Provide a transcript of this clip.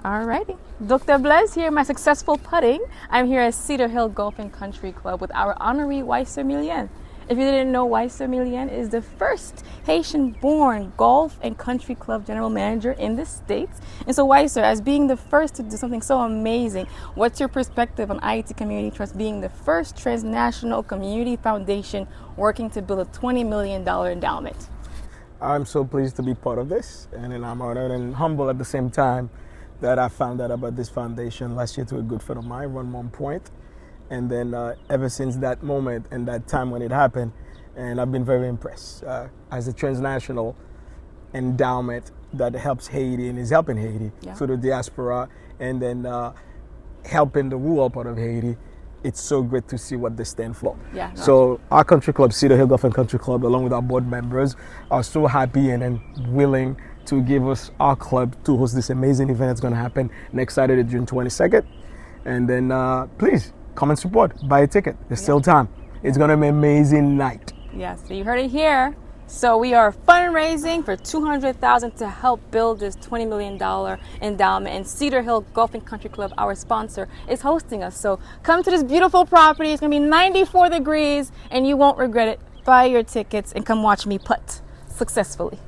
Alrighty. Dr. Blaise here, my successful putting. I'm here at Cedar Hill Golf and Country Club with our honoree Weisser Millien. If you didn't know, Weisser Millien is the first Haitian-born golf and country club general manager in the States. And so Weisser, as being the first to do something so amazing, what's your perspective on Ayiti Community Trust being the first transnational community foundation working to build a $20 million endowment? I'm so pleased to be part of this, and I'm honored and humble at the same time that I found out about this foundation last year to a good friend of mine, One Point. And then ever since that moment and that time when it happened, and I've been very impressed as a transnational endowment that helps Haiti and is helping Haiti through the diaspora, and then helping the rural part of Haiti. It's so great to see what they stand for. So our country club, Cedar Hill Golf and Country Club, along with our board members, are so happy and willing to give us our club to host this amazing event that's going to happen next Saturday, June 22nd. And then please come and support. Buy a ticket. There's still time. It's going to be an amazing night. Yes, so you heard it here. So we are fundraising for $200,000 to help build this $20 million endowment, and Cedar Hill Golf and Country Club, our sponsor, is hosting us. So come to this beautiful property. It's going to be 94 degrees and you won't regret it. Buy your tickets and come watch me putt successfully.